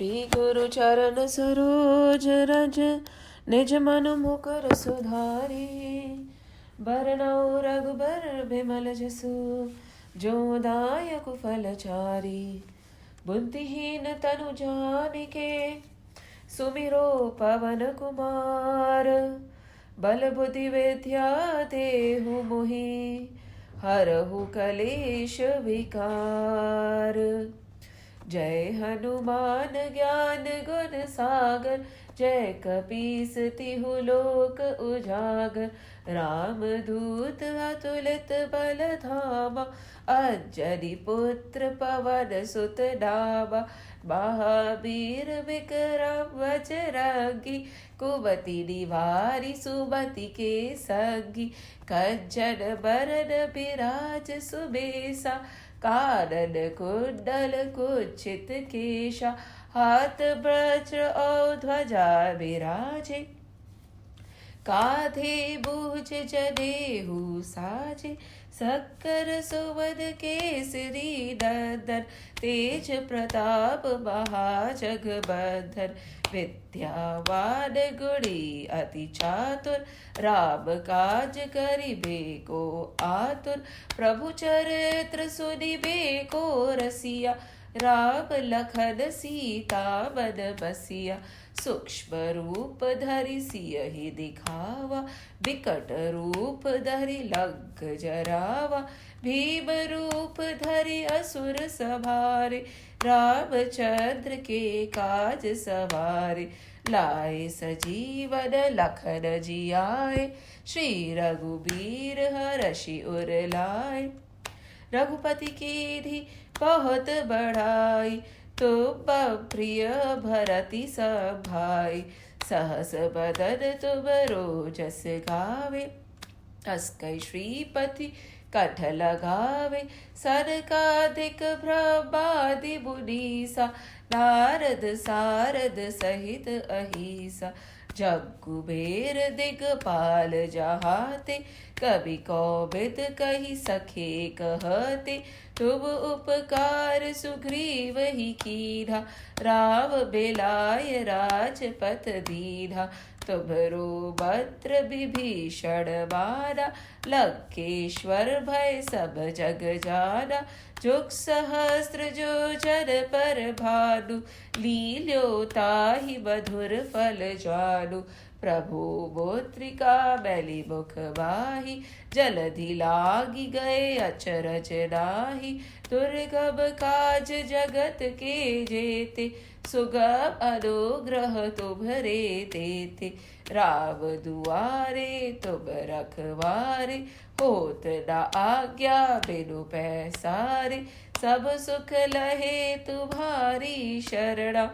श्री गुरु चरण सरोज रज निज मन मुकर सुधारी। बरनउँ रघुबर बिमल जसु जो दायक फलचारी। बुद्धिहीन तनु जानिके सुमिरो पवन कुमार। बल बुद्धि विद्या देहु मोहि हरहु कलेश विकार। जय हनुमान ज्ञान गुण सागर जय कपीस तिहु लोक उजागर। राम दूत अतुलित बल धामा अंजनी पुत्र पवन सुत नामा। महावीर विक्रम बजरंगी कुमति निवारी सुमति के संगी। कंचन बरन बिराज सुबेसा कानन कुंडल कुंचित केशा। हाथ वज्र और ध्वजा विराजे कांधे बूझ जनेऊ साजे। शक्कर सुमन केसरी नंदन तेज प्रताप महाजगबंधन। विद्यावान गुणी अति चातुर राम काज करिबे को आतुर। प्रभु चरित्र सुनिबे को रसिया राम लखन सीता मन बसिया। सूक्ष्म रूप धरि सियहि दिखावा विकट रूप धरि लंक जरावा। भीम रूप धरि असुर संहारे रामचंद्र के काज सवारे। लाए सजीवन लखन जियाए श्री रघुबीर हरषि उर लाए। रघुपति कीन्ही बहुत बढ़ाई तुम प्रिय भरति सब भाई। सहस बदन तुम रोजस गावे अस कई श्रीपति कंठ लगावे। सनकादिक ब्रह्मादि मुनीसा नारद सारद सहित अहिसा। जब कुबेर दिगपाल जहाते कवि कौबिद कहि सखे कहते। तुम उपकार सुग्रीव ही कीन्हा राम बिलाय राजपथ दीन्हा। तुम्हरो मंत्र विभीषण माना लंकेश्वर भय सब जग जाना। जुग सहस्त्र जो जन पर भानु लील्यो ताहि मधुर फल जानु। प्रभु मुद्रिका मैली मुख बाही जलधि लागी गए अचरज नाही। दुर्गम काज जगत के जेते सुगम अनुग्रह तुम्हरे तेते। राम दुआरे तुम रखवारे होत न आज्ञा बिनु पैसारे। सब सुख लहे तुम्हारी शरणा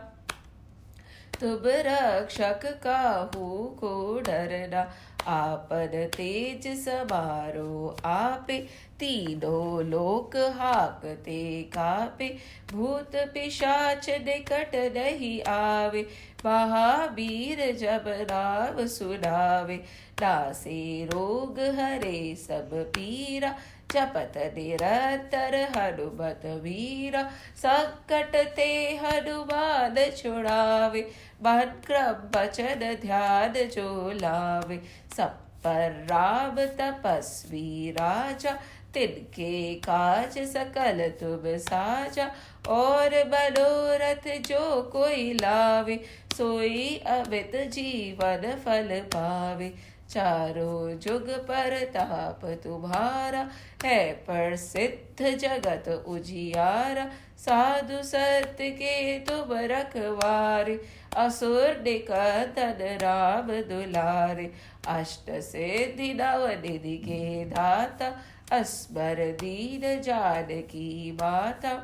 तुम रक्षक काहू को डरना। आपन तेज समारो आपे तीनों लोक हाकते कापे। भूत पिशाच निकट नहीं आवे महावीर जब नाम सुनावे। नासे रोग हरे सब पीरा जपत निरंतर हनुमत वीरा। संकट ते हनुमान छुड़ावे मन क्रम वचन ध्यान जो लावे। सब पर राम तपस्वी राजा तिनके काज सकल तुम साजा। और मनोरथ जो कोई लावे सोई अमित जीवन फल पावे। चारों जुग परताप तुम्हारा है प्रसिद्ध जगत उजियारा। साधु सत्य के तुम रखवारे असुर निकंदन राम दुलारे। अष्ट सिद्धि नव निधि के दाता अस्मर दीन जानकी माता।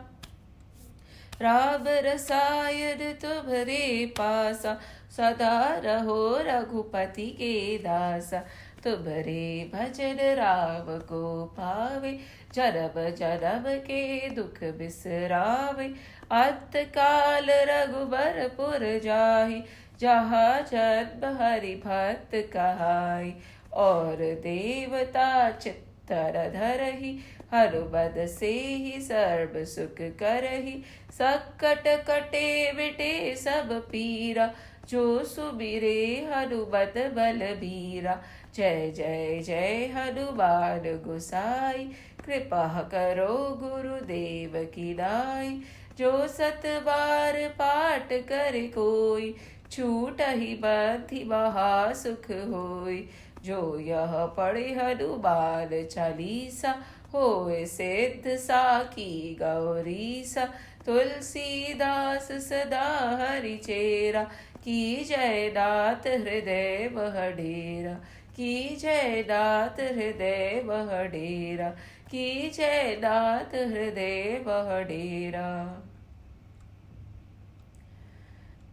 राम रसायन तुम्हरे पासा सदा रहो रघुपति के दासा। तुम्हरे भजन राम को पावे जन्म जन्म के दुख बिसरावे। अंत काल रघुबरपुर जाहि जहाँ जन्म हरि भक्त कहाई। और देवता चित्तर धरहि हनुबद से ही सर्व सुख करही, संकट कटे मिटे सब पीरा, जो सुमिरे हनुमत बलबीरा। जय जय जय हनुमान गोसाई, कृपा करो गुरुदेव की नाई। जो सत बार पाठ करे कोई, छूटहि बंधि महा सुख होय। जो यह पढ़े हनुमान चालीसा, होए सिद्ध साखी गौरीसा। तुलसीदास सदा हरि चेरा, की जय नाथ हृदय मह डेरा। की जय नाथ हृदय मह डेरा, की जय नाथ हृदय मह डेरा।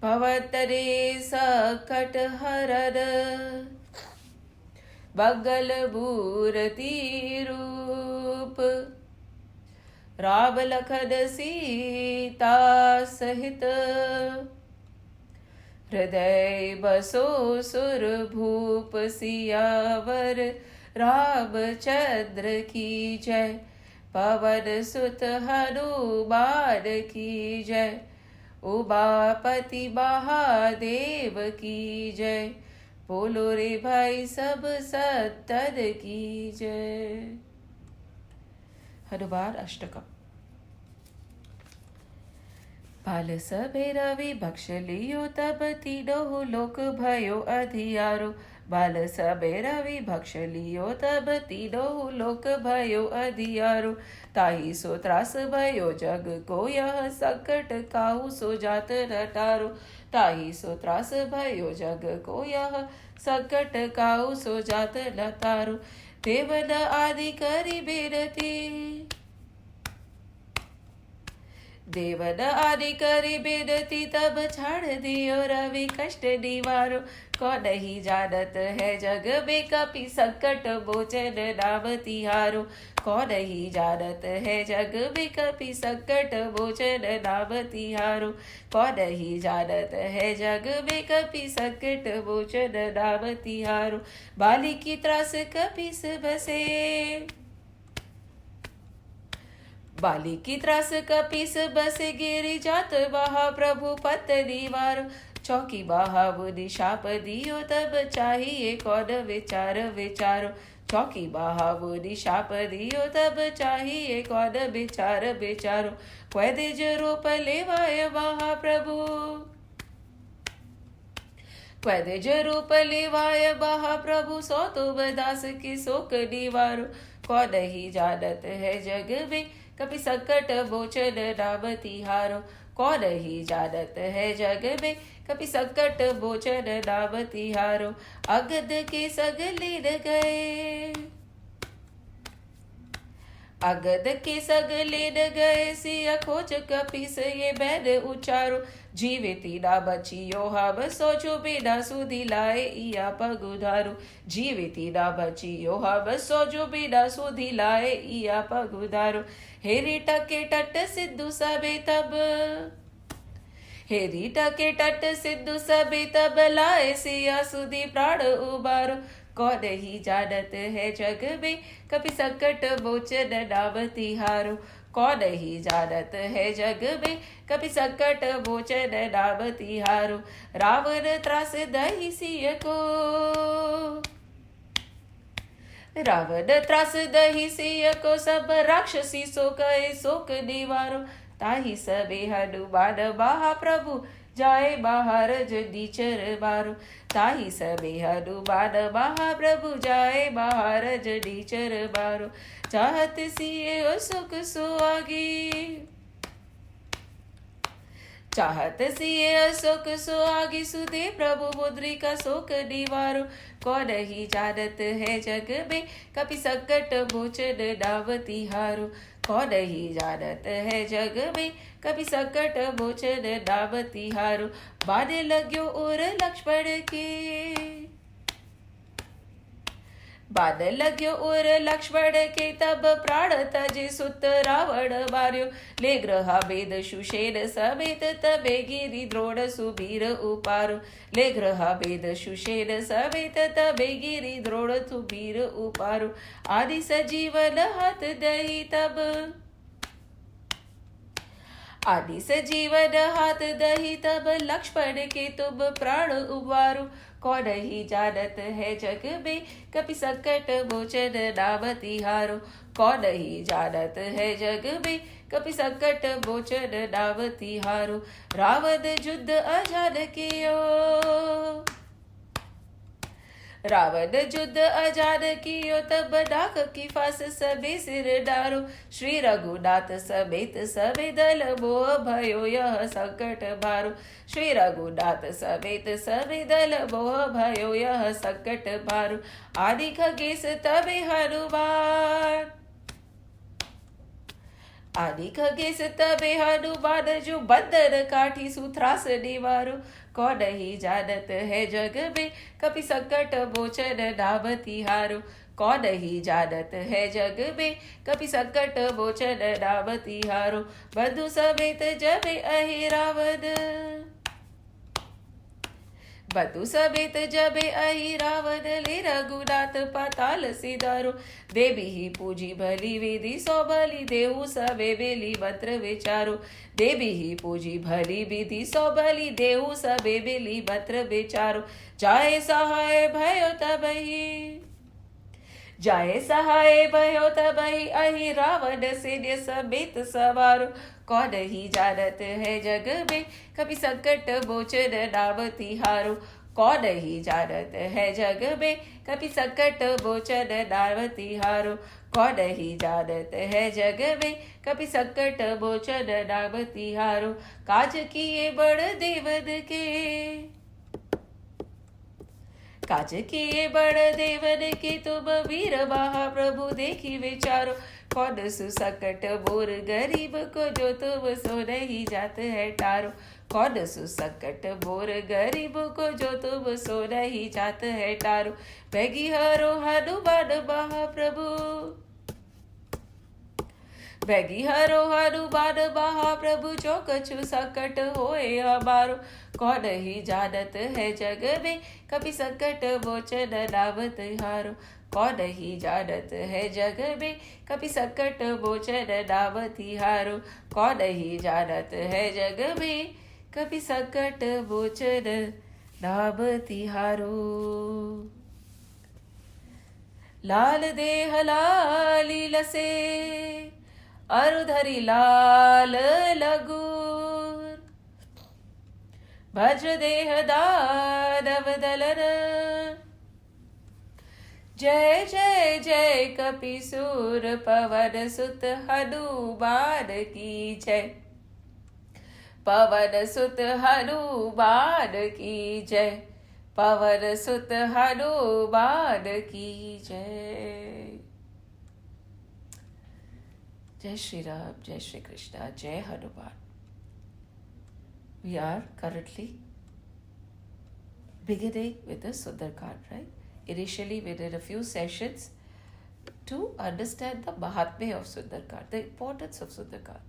भवतरे सकट हरद, मंगल मूर्ति रूप। राम लखन सीता सहित, हृदय बसो सुर भूप। सियावर रामचंद्र की जय, पवन सुत हनुमान की जय। उमापति महादेव की जय, बोलो रे भाई सब संतन की जय। हनुमान अष्टकम। बाल सबे रवि बक्ष लियो, तब तीनों लोक भयो अधियारो। बाल सबे रवि बक्ष लियो, तब तीनों लोक भयो अधियारो। ताहि सो त्रास भयो जग को, यह संकट काहू सो जात न टारो। ताहि सो त्रास भयो जग को, यह संकट काहू सो जात न टारो। देवन आदि करि बिनती, देवन आदि करि बिनती, तब छाड़ दियो रवि कष्ट निवारो। कौन नहीं जानत है जग में, कपि संकट मोचन नाम तिहारो। कौन नहीं जानत है जग में, कपि संकट मोचन नाम तिहारो। कौन नहीं जानत है जग में, कपि संकट मोचन नाम तिहारो। बाली की त्रास कपिस बसे, बाली की त्रास कपिस बसे। गिरि जात महाप्रभु पत निवारो। चौकी महामुनि शाप दियो, तब चाहिए कौन विचार विचारो। चौकी महामुनि शाप दियो, तब चाहिए कौन विचार विचारो। क्वै द्विज रूप लेवाय महाप्रभु, क्वै द्विज रूप लेवाय महाप्रभु। सो तुम दास की शोक निवारो। कौन नहीं जानत है जग में, कपि संकट मोचन नाम तिहारो। कौन नहीं जानत है जग में, कपि संकट मोचन नाम तिहारो। अगध के सगले न गए, अगध के सगले न गए। सिया खोज कपिस ये बैन उचारो। जीविती ना बचियो हम, सोचो बिना सुधि लाए इया पग उधारो। जीविती ना बचियो हम, सोचो बिना सुधि लाए इया पग उधारो। हेरी टके टट सिद्धू सबे तब, हेरी टके टट सिद्धू सबे तब। लाए सिया सुधि प्राण उबारो। कौन नहीं जानत है जग में, कपि संकट मोचन नाम तिहारो। कौन नहीं जानत है जग में, कपि संकट मोचन नाम तिहारो। रावण त्रास दहि सिय को, रावण त्रास दहि सिय को। सब राक्षसी सो कहे शोक निवारो। ताहि सबे हनुमान महाप्रभु, जाए महारज नीचर मारो। ताहि सबे हनुमान महाप्रभु, जाए महारज नीचर मारो। चाहत सिए सुख सुहागी, चाहत सिए सुख सुहागी। सुदे प्रभु मुद्रिका शोक निवारो। कौन नहीं जानत है जग में, कपि संकट मोचन नाम तिहारो। कौन नहीं जानत है जग में, कपि संकट मोचन नाम तिहारो। बाने लग्यो और लक्ष्मण के, बाद लग्यो उर लक्ष्मण के तब प्राण तजे सुत रावण मार्यो ले ग्रहा भेद सुषेण समेत तबे गिरि द्रोण सुबीर उपारो ले ग्रहा भेद सुषेण समेत तबे गिरि द्रोण सुबीर उपारो आदि सजीवन हाथ दही तब आदि से जीवन हाथ दही तब लक्ष्मण के तुम प्राण उबारो कौन ही जानत है जग में कपि संकट मोचन नाम तिहारो कौन ही जानत है जग में कपि संकट मोचन नाम तिहारो रावण युद्ध अजान कियो रावण युद्ध अजान कियो तब नाक की फांस सबे सिर डारो श्री रघुनाथ समेत सबे दल मोह भयो यह संकट भारो श्री रघुनाथ समेत सबे दल मोह भयो यह संकट भारो आदि खगेश तबे हनुमान आदि खगेश तबे हनुमान जो बंदर काठी सुथरास निवारो कौन ही जानत है जग में कपि संकट मोचन नाम तिहारो कौन ही जानत है जग में कपि संकट मोचन नाम तिहारो बंधु समेत जबे अहि रावण बधु समेत जबे अहि रावण ले रघुनाथ पाताल सिधारो देवी ही पूजी भली विधि सो भली देहु सबे बेली मंत्र विचारो देवी ही पूजी भली विधि सो भली देहु सबे बेली मंत्र विचारो जाए सहाय भयो तबहि जाए सहाय भयो तबहि अहि रावण सैन्य समेत सवारो कौन ही जानत है जग में कभी संकट मोचन नाम तिहारो कौन ही जानत है जग में कभी संकट मोचन नाम तिहारो कौन ही जानत है जग में कभी संकट मोचन नाम तिहारो काज किए बड़ देवन के काज किए बड़ देवन के तुम वीर महाप्रभु देखी विचारो कौन सुसकट बोर गरीब को जो तुम सो नहीं जात है टारो कौन सुसकट बोर गरीब को जो तुम सो नहीं जात है टारो भगी हरो हनुमान महाप्रभु भगी हरो हनुमान महाप्रभु जो कछु संकट होए हमारो कौन ही जानत है जग में कभी संकट मोचन नाम तिहारो कौन ही जानत है जग में कभी संकट मोचन नाम तिहारो कौन ही जानत है जग में कभी संकट मोचन नाम तिहारो लाल देह लाली लसे अरुधरी लाल लगूर भज देह दानव दलन जय जय जय कपिसूर पवन सुत हनुमान की जय पवन सुत हनुमान की जय पवन सुत हनुमान की जय जय श्री राम जय श्री कृष्णा जय Hanuman we are currently beginning with the Sundarkand, right? Initially we did a few sessions to understand the Mahatmya of Sundarkand, the importance of Sundarkand.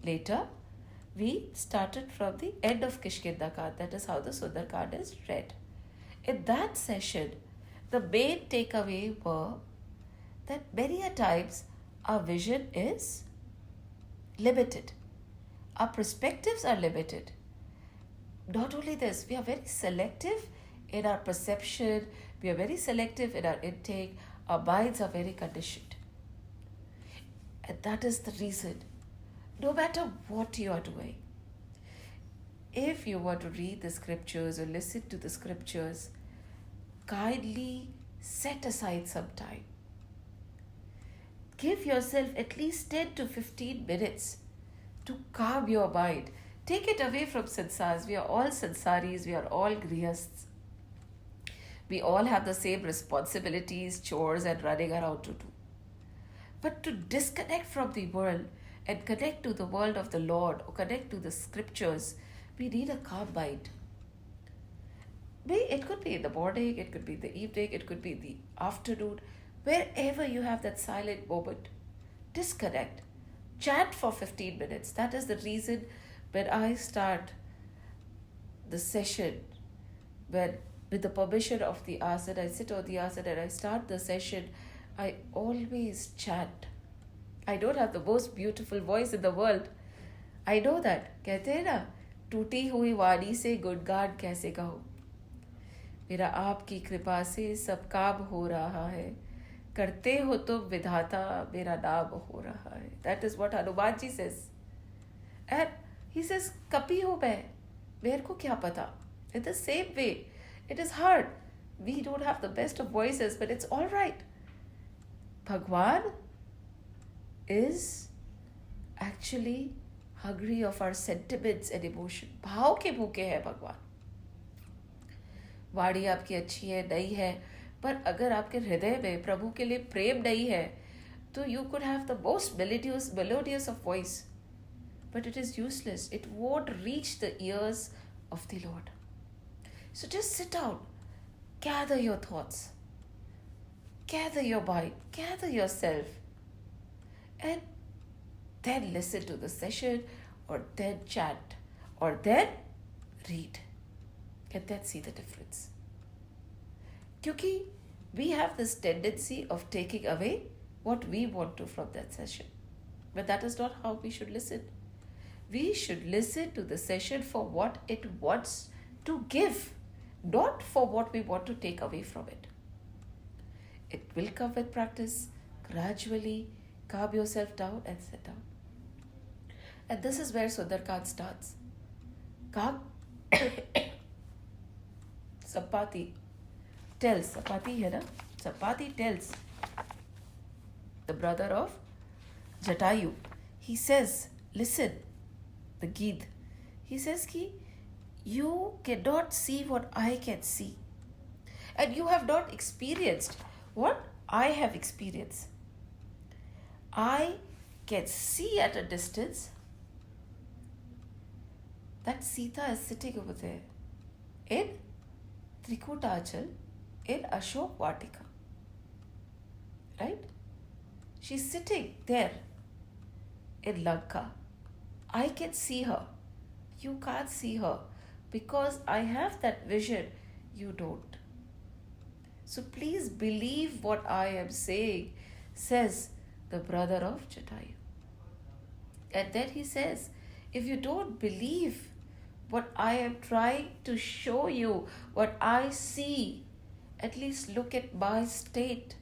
Later we started from the end of Kishkindakand, that is how the Sundarkand is read. In that session, the main takeaway were that many a times our vision is limited. Our perspectives are limited. Not only this, we are very selective in our perception, we are very selective in our intake, our minds are very conditioned. And that is the reason, no matter what you are doing, if you want to read the scriptures or listen to the scriptures, kindly set aside some time. Give yourself at least 10 to 15 minutes to calm your mind. Take it away from sansars. We are all sansaris, we are all grihasths. We all have the same responsibilities, chores and running around to do. But to disconnect from the world and connect to the world of the Lord or connect to the scriptures, we need a calm mind. It could be in the morning, it could be in the evening, it could be in the afternoon, wherever you have that silent moment. Disconnect. Chat for 15 minutes. That is the reason when I start the session, when with the permission of the asana, I sit on the asana and I start the session, I always chant. I don't have the most beautiful voice in the world. I know that. कहते हैं ना, टूटी हुई वाणी से गुणगान कैसे कहूँ. मेरा आपकी कृपा से सब काम हो रहा है. करते हो तो विधाता मेरा नाम हो रहा है. That is what Hanuman ji says. And he says, कपी हो मैं, मेरे को क्या पता. In the same way, it is hard. We don't have the best of voices, but it's all right. Bhagwan is actually hungry of our sentiments and emotion. भाव के भूखे हैं भगवान. वाणी आपकी अच्छी है, नहीं है, पर अगर आपके हृदय में प्रभु के लिए प्रेम नहीं है, तो you could have the most melodious of voice, but it is useless. It won't reach the ears of the Lord. So just sit down, gather your thoughts, gather your mind, gather yourself, and then listen to the session, or then chant, or then read, and then see the difference. Because we have this tendency of taking away what we want to from that session. But that is not how we should listen. We should listen to the session for what it wants to give, not for what we want to take away from it. It will come with practice. Gradually calm yourself down and sit down. And this is where Sundarkand starts. Sampati tells, Sampati hai na? Sampati tells the brother of Jatayu. He says, listen, the Geet. He says ki, you cannot see what I can see. And you have not experienced what I have experienced. I can see at a distance that Sita is sitting over there in Trikutachal in Ashok Vatika. Right? She's sitting there in Lanka. I can see her. You can't see her because I have that vision. You don't. So please believe what I am saying, says the brother of Jatayu. And then he says, if you don't believe what I am trying to show you, what I see, at least look at my state.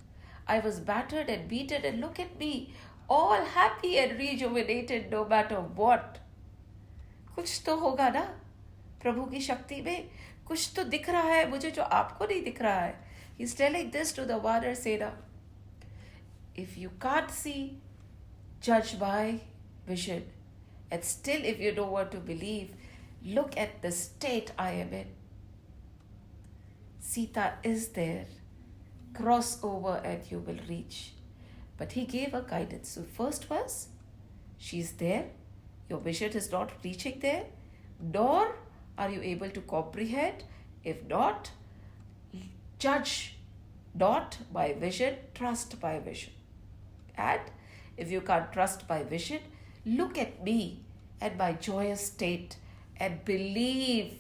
I was battered and beaten, and look at me, all happy and rejuvenated no matter what. कुछ तो होगा ना प्रभु की शक्ति में, कुछ तो दिख रहा है मुझे जो आपको नहीं दिख रहा है. He's telling this to the Vanar Sena. If you can't see, judge by vision. And still if you don't want to believe, look at the state I am in. Sita is there. Cross over and you will reach. But he gave a guidance. So first was, she's there. Your vision is not reaching there. Nor are you able to comprehend. If not, judge not by vision, trust by vision. And if you can't trust by vision, look at me and my joyous state and believe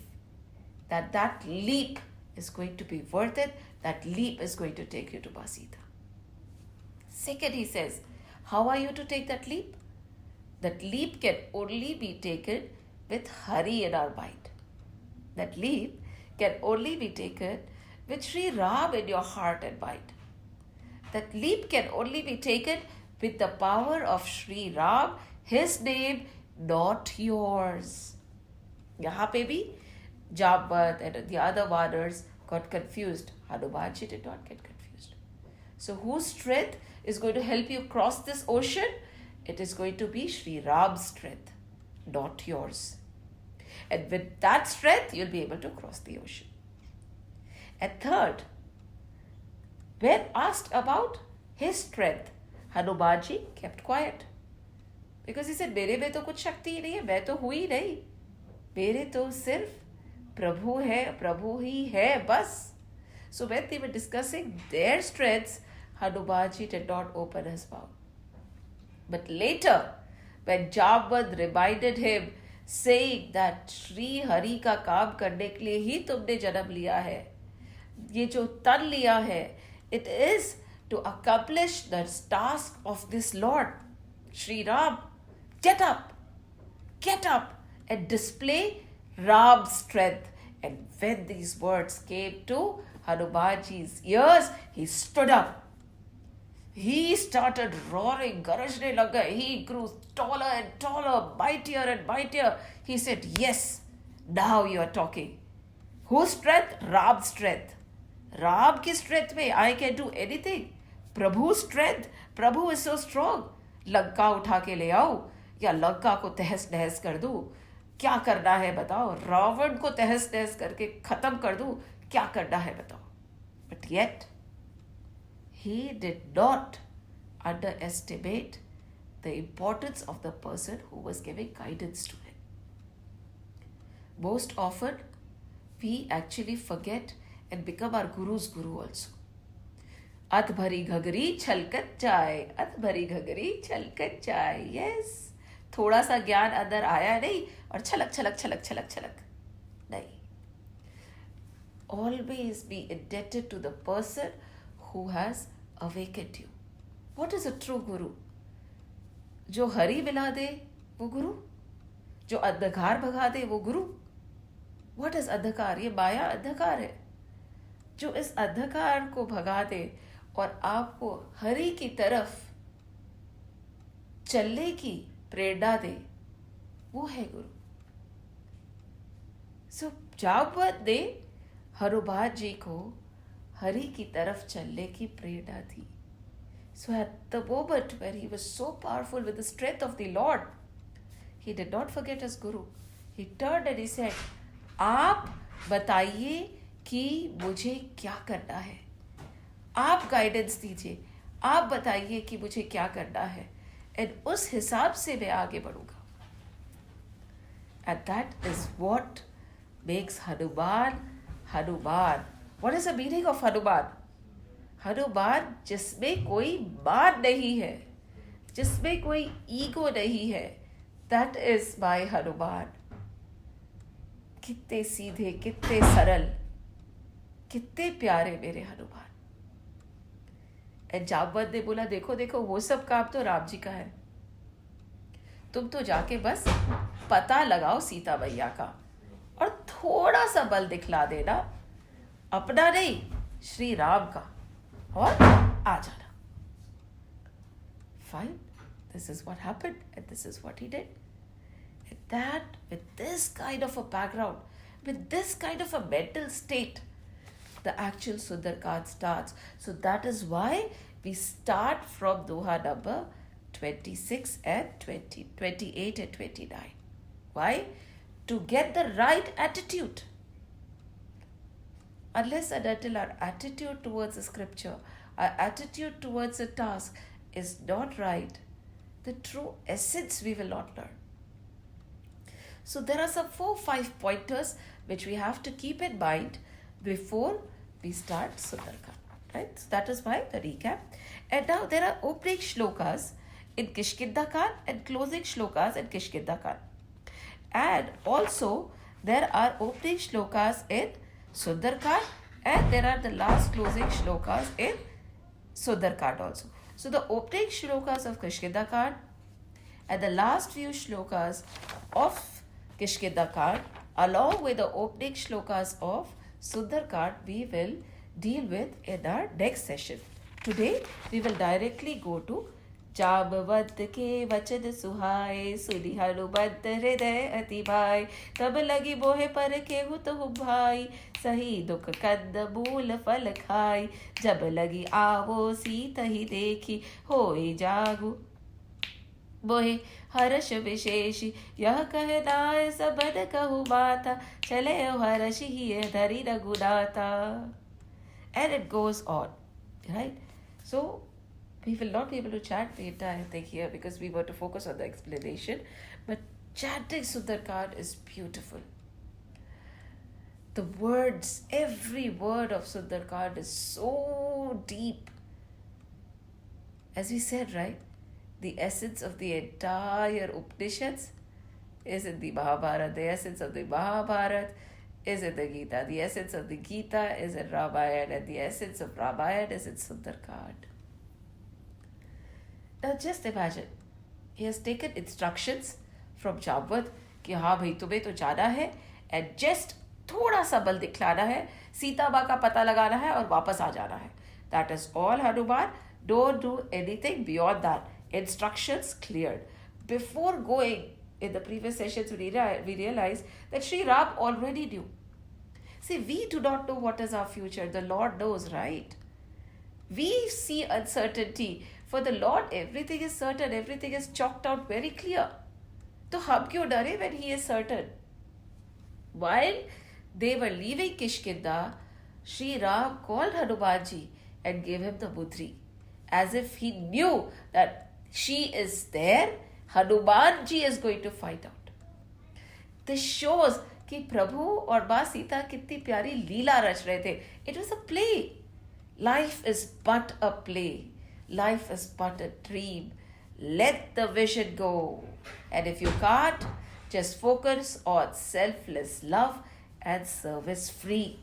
that that leap is going to be worth it. That leap is going to take you to Basita. Second, he says, how are you to take that leap? That leap can only be taken with Hari in our mind. That leap can only be taken with Sri Ram in your heart and mind. That leap can only be taken with the power of Sri Ram, his name, not yours. Yahan pe bhi Jambat and the other Vanars got confused. Hanumanji did not get confused. So whose strength is going to help you cross this ocean? It is going to be Sri Ram's strength, not yours. And with that strength, you'll be able to cross the ocean. And third, when asked about his strength, Hanumanji kept quiet. Because he said, मेरे में तो कुछ शक्ति ही नहीं है, मैं तो हुई नहीं. मेरे तो सिर्फ प्रभु है, प्रभु ही है बस. So when they were discussing their strengths, Hanumanji did not open his mouth. But later, when Jambad reminded him, saying that Sri Hari का काम करने के लिए ही तुमने जन्म लिया है, ये जो तन लिया है, it is to accomplish the task of this Lord. Sri Ram, get up and display Ram's strength. And when these words came to Hanumanji's ears, he stood up. He started roaring, garajne laga. He grew taller and taller, mightier and mightier. He said, yes, now you are talking. Whose strength? Ram's strength. Ram ki strength mein I can do anything. Prabhu's strength. Prabhu is so strong. Lanka उठा के ले आओ या लंका को तहस नहस कर दूं. क्या करना है बताओ. रावण को तहस नहस करके खत्म कर दूं. क्या करना है बताओ. But yet, he did not underestimate the importance of the person who was giving guidance to him. Most often, we actually forget and become our guru's guru also. अध भरी घगरी छलकत जाए, अध भरी घगरी छलकत जाए. यस, थोड़ा सा ज्ञान अंदर आया नहीं और छलक छलक छलक छलक छलक नहीं. Always be indebted to the person who has awakened you. What is a true guru? जो हरि मिला दे वो गुरु, जो अंधकार भगा दे वो गुरु. What is अंधकार? ये माया अंधकार है. जो इस अंधकार को भगा दे और आपको हरि की तरफ चलने की प्रेरणा दे, वो है गुरु. सो जाम्बवत ने हनुमान जी को हरि की तरफ चलने की प्रेरणा दी. So at the moment where he was so powerful with the strength of the Lord, he did not forget his guru. He turned and he said, आप बताइए कि मुझे क्या करना है. आप गाइडेंस दीजिए, आप बताइए कि मुझे क्या करना है, एंड उस हिसाब से मैं आगे बढ़ूंगा. And that is what makes Hanuman Hanuman. What is the meaning of Hanuman? Hanuman जिसमें कोई मान नहीं है, जिसमें कोई ईगो नहीं है. That is my Hanuman. कितने सीधे, कितने सरल, कितने प्यारे मेरे हनुमान. जाम्बवत ने बोला, देखो देखो वो सब काम तो राम जी का है, तुम तो जाके बस पता लगाओ सीता मैया का और थोड़ा सा बल दिखला देना, अपना नहीं श्री राम का, और आ जाना. Fine, this is what happened and this is what he did. And that, with this kind of a background, with this kind of a mental state, the actual Sundarkand starts. So that is why we start from Doha number 26 and 20, 28 and 29. Why? To get the right attitude. Unless and until our attitude towards the scripture, our attitude towards the task is not right, the true essence we will not learn. So there are some 4-5 pointers which we have to keep in mind before we start Sundarkand. Right? So that is why the recap. And now there are opening shlokas in Kishkinda-Kand and closing shlokas in Kishkinda-Kand. And also there are opening shlokas in Sundarkand and there are the last closing shlokas in Sundarkand also. So the opening shlokas of Kishkinda-Kand and the last few shlokas of Kishkinda-Kand along with the opening shlokas of Sundarkand we will deal with in our next session. Today we will directly go to जाम्बवत के वचन सुहाए सुनि हनुमंत हृदय अति भाई तब लगी मोहे पर केहू तो भाई सही दुख कंद मूल फल खाई जब लगी आवो सीत ही देखी होई जागु मोहे हर्ष विशेष यह कहनाय सबद कहु माता चले हर्ष ही धरि Raghunatha. And it goes on, right? So we will not be able to chant the entire thing here because we were to focus on the explanation. But chanting Sundarkand is beautiful. The words, every word of Sundarkand is so deep. As we said, right? The essence of the entire Upanishads is in the Mahabharata. The essence of the Mahabharata is in the Gita. The essence of the Gita is in Ramayana. And the essence of Ramayana is in Sundarkand. Now just imagine, he has taken instructions from Jambavad कि हाँ भाई तुम्हें तो जाना है and just थोड़ा सा बल दिखलाना है, सीता माँ का पता लगाना है और वापस आ जाना है. That is all, Hanuman. Don't do anything beyond that. Instructions cleared. Before going, in the previous sessions, we realized that Sri Ram already knew. See, we do not know what is our future. The Lord knows, right? We see uncertainty. For the Lord, everything is certain. Everything is chalked out very clear. तो हम क्यों डरे when he is certain? While they were leaving Kishkinda, Sri Ram called Hanumanji and gave him the budri, as if he knew that she is there. Hanumanji is going to find out. This shows कि प्रभु और माँ सीता कितनी प्यारी लीला रच रहे थे. It was a play. Life is but a play. Life is but a dream. Let the vision go. And if you can't, just focus on selfless love and service free.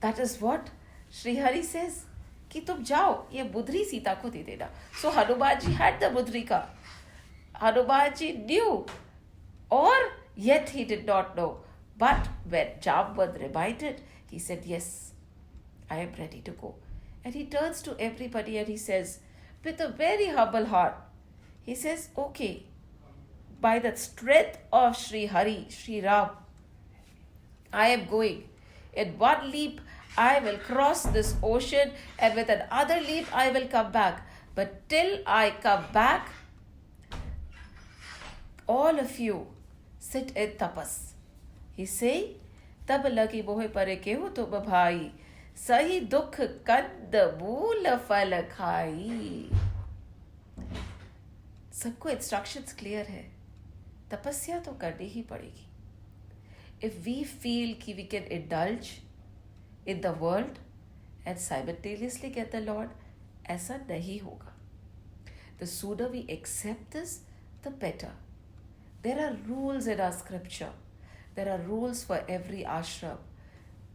That is what Sri Hari says. कि तुम जाओ ये बुद्धि सीता को दे देना. So Hanuman ji had the budrika. Hanuman ji knew, or yet he did not know. But when Jambavad reminded, he said, yes, I am ready to go. And he turns to everybody and he says, with a very humble heart, he says, okay, by the strength of Sri Hari, Sri Ram, I am going. In one leap, I will cross this ocean, and with another leap, I will come back. But till I come back, all of you sit in tapas. He say, tab lagi mohe pare kehu tum bhai, sahi dukh kand mool fal khai. सबको instructions clear है. तपस्या तो करनी ही पड़ेगी. If we feel कि we can indulge in the world and simultaneously get the Lord, ऐसा नहीं होगा. The sooner we accept this, the better. There are rules in our scripture. There are rules for every ashram.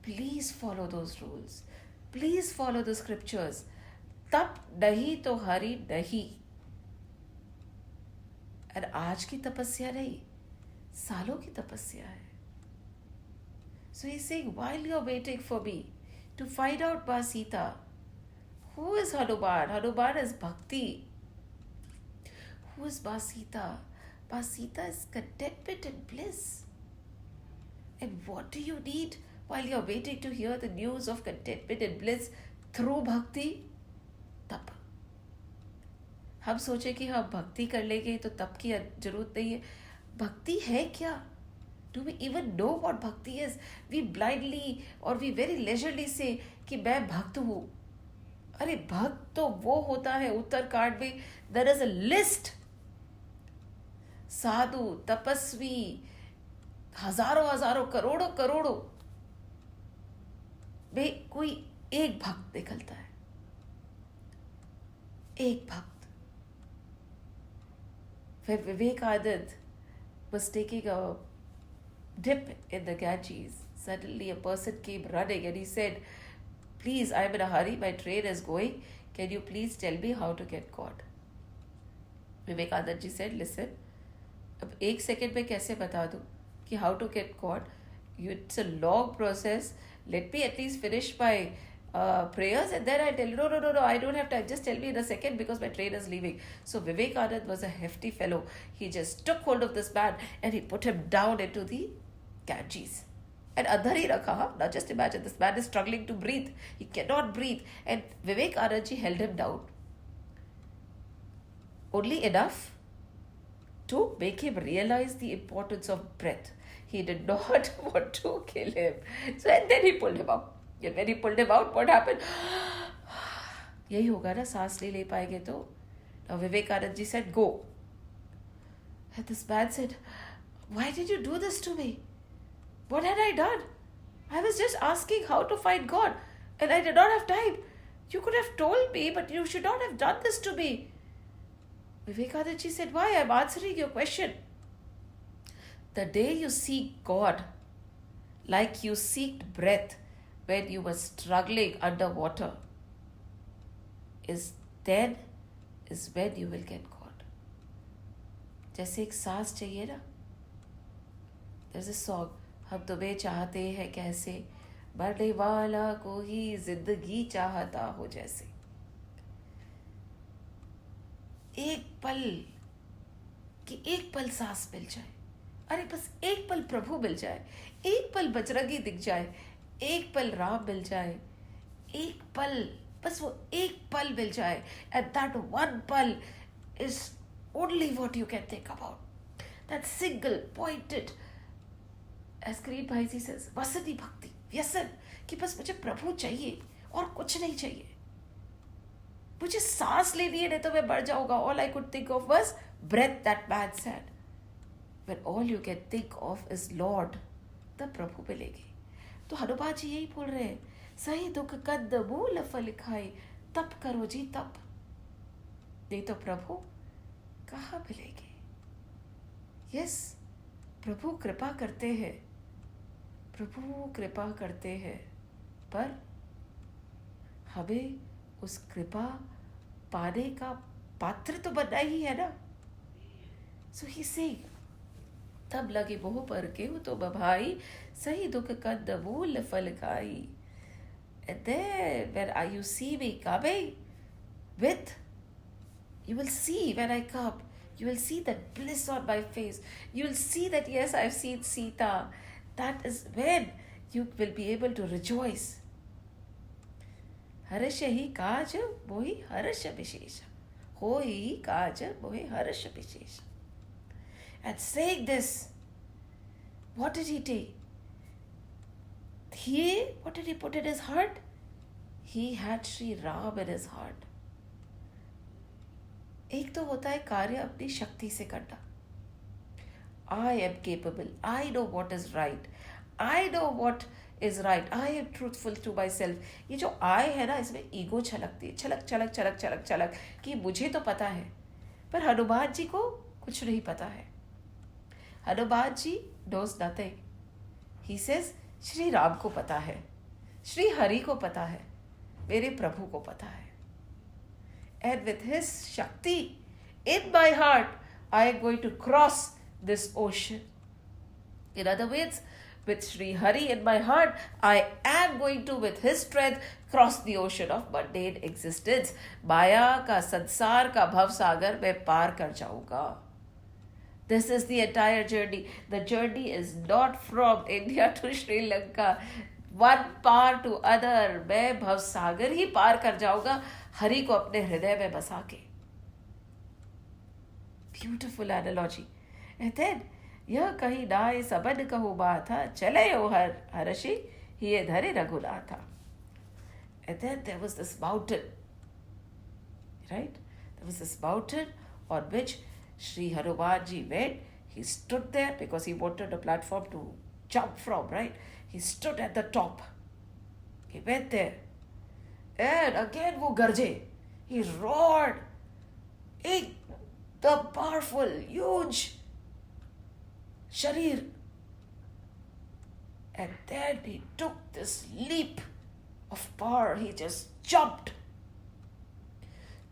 Please follow those rules. Please follow the scriptures. तप नहीं तो हरि नहीं. और आज की तपस्या नहीं, सालों की तपस्या है. So he's saying, while you're waiting for me to find out Ba Sita, who is Hanuman? Hanuman is Bhakti. Who is Ba Sita? Ba Sita is contentment and bliss. And what do you need while you're waiting to hear the news of contentment and bliss through Bhakti? Tap. हम सोचे कि हम भक्ति कर लेंगे तो तप की जरूरत नहीं है. भक्ति है क्या? Do we even know what bhakti is? We blindly or we very leisurely say कि मैं भक्त हूँ. अरे भक्त तो वो होता है उत्तरकांड में. There is a list. साधु, तपस्वी, हजारों हजारों, करोड़ों करोड़ों में कोई एक भक्त निकलता है. एक भक्त. When Vivekananda was taking a dip in the Ganges, suddenly a person came running and he said, please, I am in a hurry, my train is going, can you please tell me how to get God? Vivekananda ji said, listen, अब एक second में कैसे बता दूँ कि how to get God? It's a long process. Let me at least finish my prayers and then I tell you, no, I don't have time. Just tell me in a second because my train is leaving. So Vivekananda was a hefty fellow. He just took hold of this man and he put him down into the Ganges. And andhar hi rakha. Now just imagine, this man is struggling to breathe. He cannot breathe. And Vivekananda ji held him down. Only enough to make him realize the importance of breath. He did not want to kill him. So and then he pulled him out. And when he pulled him out, what happened? यही होगा ना, सांस नहीं ले पाएंगे तो. Now Vivekananda ji said, go. And this man said, why did you do this to me? What had I done? I was just asking how to find God, and I did not have time. You could have told me, but you should not have done this to me. Vivekananda ji said, why? I'm answering your question. The day you seek God, like you seeked breath when you were struggling underwater, is when you will get God. जैसे एक सांस चाहिए ना, there's a song, हम तुम्हें चाहते हैं कैसे, मरने वाला को ही जिंदगी चाहता हो जैसे. एक पल सांस मिल जाए, अरे बस एक पल प्रभु मिल जाए, एक पल बजरंगी दिख जाए, एक पल राम मिल जाए, एक पल, बस वो एक पल मिल जाए, and that one pal is only what you can think about. That single pointed, as Kareem Bhai ji says, vasati bhakti, व्यसन, कि बस मुझे प्रभु चाहिए और कुछ नहीं चाहिए. मुझे सांस लेनी है, नहीं तो मैं मर जाऊंगा. All I could think of was breath, that man said. When all you can think of is Lord, तब प्रभु मिलेगी. तो हनुमान जी यही बोल रहे हैं, सही दुख कंद मूल फल खाए, तप करो जी तप, नहीं तो प्रभु कहाँ मिलेंगे. यस, प्रभु कृपा करते हैं, प्रभु कृपा करते हैं, पर हमें उस कृपा पाने का पात्र तो बनना ही है ना. सो ही से तब लगे मोह पर केहू तो बभाई, सही दुख कंद मूल फल खाई. And then when you see me coming with, you will see when I come, you will see that bliss on my face. You will see that yes, I've seen Sita. That is when you will be able to rejoice. हर्ष ही काज मोहि हर्ष विशेष, हो ही काज मोहि हर्ष विशेष. And saying this, what did he take? What did he put in his heart? He had Sri Ram in his heart. एक तो होता है कार्य अपनी शक्ति से करना. I am capable. I know what is right. I know what is right. I am truthful to myself. ये जो I है ना, इसमें ईगो छलकती है, छलक छलक छलक छलक छलक, कि मुझे तो पता है, पर हनुमान जी को कुछ नहीं पता है. Hanuman ji knows nothing. He says, Shri Ram को पता है, श्री हरि को पता है, मेरे प्रभु को पता है. And with his Shakti in my heart, I am going to cross this ocean. In other words, with Sri Hari in my heart, I am going to, with his strength, cross the ocean of mundane existence. माया का, संसार का भव सागर मैं पार कर जाऊंगा. This is the entire journey. The journey is not from India to Sri Lanka. One par to other. मैं भव सागर ही पार कर जाऊंगा, हरि को अपने हृदय में बसा के. Beautiful analogy. And then, यह कही नाय सबन कहु बाथा, चले ओ हर्षि हिये धरे Raghunatha. And then there was this mountain, right? There was this mountain on which Sri Hanumanji went. He stood there because he wanted a platform to jump from, right? He stood at the top. He went there. And again वो गरजे. He roared. The powerful, huge sharir. And then he took this leap of power. He just jumped.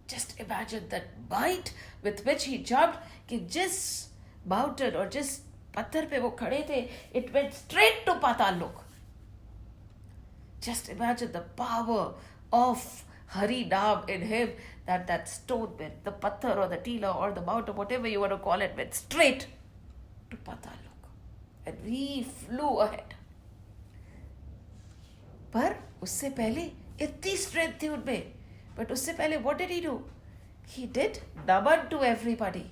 Just imagine that might with which he jumped, कि जिस mountain और जिस पत्थर पे वो खड़े थे, it went straight to Patal Lok. Just imagine the power of Hari Naam in him, that stone went, the patthar or the tila or the mountain, whatever you want to call it, went straight to Patal Lok. And he flew ahead. पर उससे पहले इतनी strength थी उनमें, but उससे पहले what did he do? He did naman to everybody.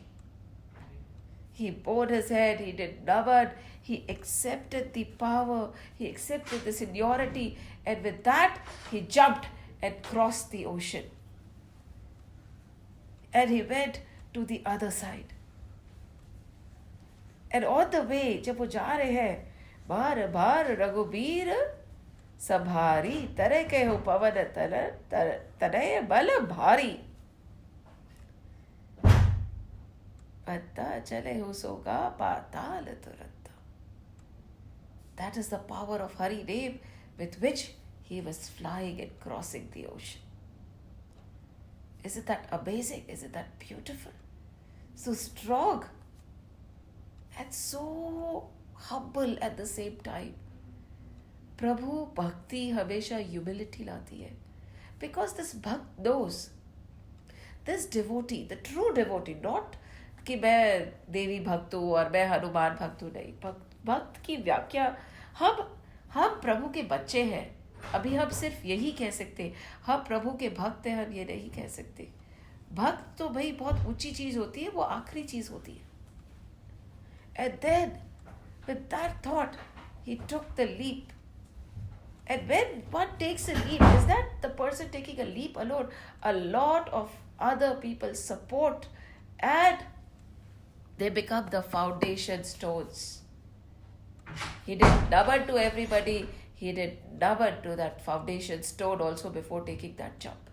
He bowed his head, he did naman, he accepted the power, he accepted the seniority, and with that, he jumped and crossed the ocean. And he went to the other side. And on the way, जब वो जा रहे हैं, बार बार रघुबीर सभारी, तरह के हो पवन तनय बल भारी। पता चले हो सोगा पाताल तुरंत। That is the power of Hari Dev with which he was flying and crossing the ocean. Isn't that amazing? Isn't that beautiful? So strong and so humble at the same time. Prabhu Bhakti hamesha humility लाती है. Because this Bhakt knows, this devotee, the true devotee, not कि मैं देवी भक्त हूँ और मैं हनुमान भक्त हूँ, नहीं. भक्त की व्याख्या हम प्रभु के बच्चे हैं. अभी हम सिर्फ यही कह सकते, हम प्रभु के भक्त हैं, हम ये नहीं कह सकते. भक्त तो भाई बहुत ऊंची चीज होती है, वो आखिरी चीज होती है. And then with that thought he took the leap. And when one takes a leap, is that the person taking a leap alone? A lot of other people support and they become the foundation stones. He did naman to everybody. He did naman to that foundation stone also before taking that jump.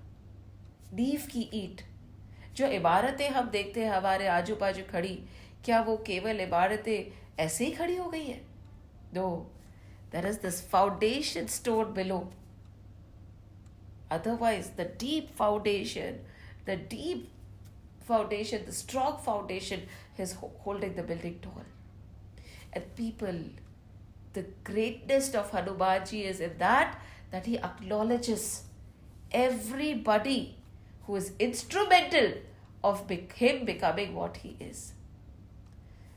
नींव की ईंट, जो इमारतें हम देखते हैं हमारे आजू बाजू खड़ी, क्या वो केवल इमारतें ऐसे ही खड़ी हो गई है? No, there is this foundation stone below. Otherwise, the strong foundation is holding the building tall. And people, the greatness of Hanumanji is in that he acknowledges everybody who is instrumental of him becoming what he is.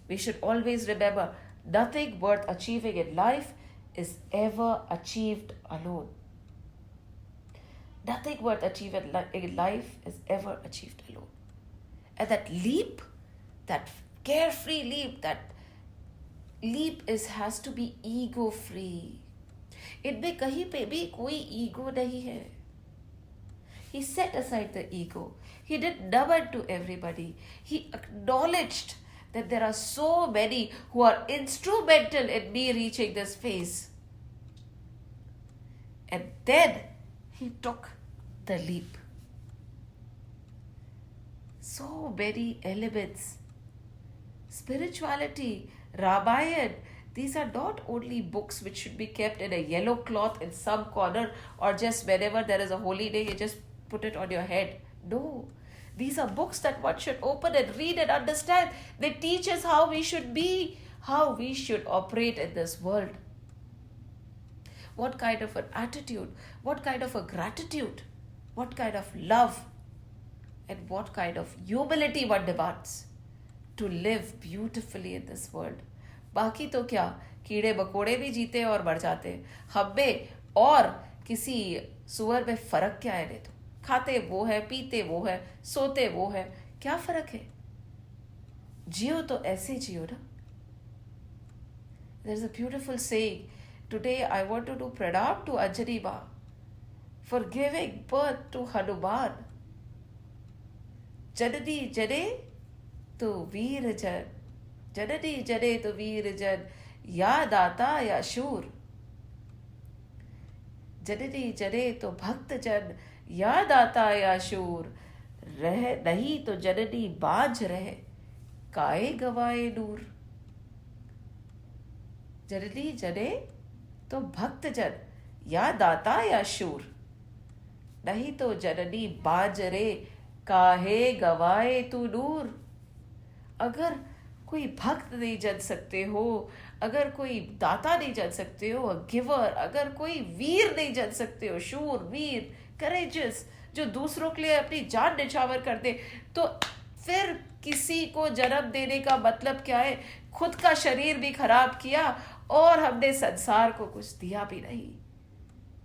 We should always remember, nothing worth achieving in life is ever achieved alone. Nothing worth achieving in life is ever achieved alone. And that leap, that carefree leap, that leap has to be ego free. इनमें कहीं पे भी कोई ego नहीं है. He set aside the ego. He did naman to everybody. He acknowledged that there are so many who are instrumental in me reaching this phase. And then he took the leap. So many elements. Spirituality, Ramayana, these are not only books which should be kept in a yellow cloth in some corner, or just whenever there is a holy day, you just put it on your head. No. These are books that one should open and read and understand. They teach us how we should be, how we should operate in this world. What kind of an attitude, what kind of a gratitude, what kind of love, and what kind of humility one demands to live beautifully in this world. बाकी तो क्या, कीड़े मकोड़े भी जीते और मर जाते. हम में और किसी सुअर में फर्क क्या है? नहीं तो खाते वो है, पीते वो है, सोते वो है, क्या फर्क है? जियो तो ऐसे जियो ना. There is a beautiful saying. Today I want to do pranam to Anjani Ma for giving birth to Hanuman. Janani jane to veer jan, Janani jane to veer jan, ya data ya shur. Janani jane to bhakt jan, या दाता या शूर. रह नहीं तो जननी बाज रहे, काए गवाए नूर. जननी जने तो भक्त जन, या दाता या शूर. नहीं तो जननी बाज रे, काहे गवाए तू नूर. अगर कोई भक्त नहीं जन सकते हो, अगर कोई दाता नहीं जन सकते हो, गिवर, अगर कोई वीर नहीं जन सकते हो, शूर, वीर, करेजियस, जो दूसरों के लिए अपनी जान निछावर कर दे, तो फिर किसी को जन्म देने का मतलब क्या है? खुद का शरीर भी खराब किया और हमने संसार को कुछ दिया भी नहीं.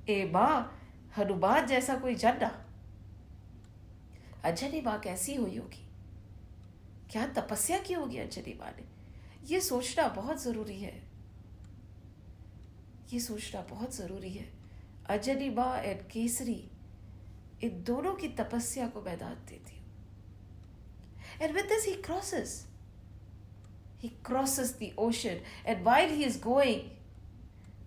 ए माँ, हनुमान जैसा कोई जन्ना. अंजनी माँ कैसी हुई होगी? क्या तपस्या की होगी अंजनी माँ ने? ये सोचना बहुत जरूरी है. ये सोचना बहुत जरूरी है. अंजनी माँ एंड केसरी, इन दोनों की तपस्या को मैं दाद देती हूँ. And with this he crosses the ocean, and while he is going,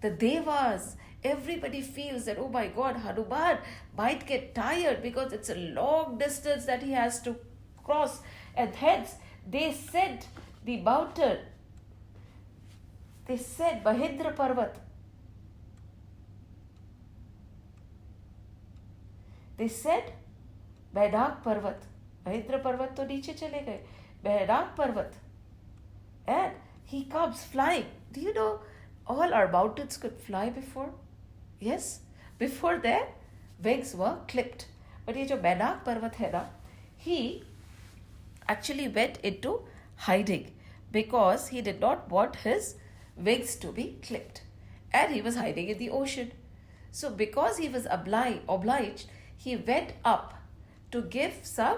The devas, everybody feels that, oh my God, Hanuman might get tired because it's a long distance that he has to cross. And hence, they said the mountain, they said Mahindra Parvat. They said Mainak Parvat. Mahindra Parvat to niche chale gaye. Mainak Parvat. And he comes flying. Do you know all our mountains could fly before? Yes. Before that, wings were clipped. But ये जो Mainak Parvat है ना, he actually went into hiding because he did not want his wings to be clipped. And he was hiding in the ocean. So because he was obliged, he went up to give some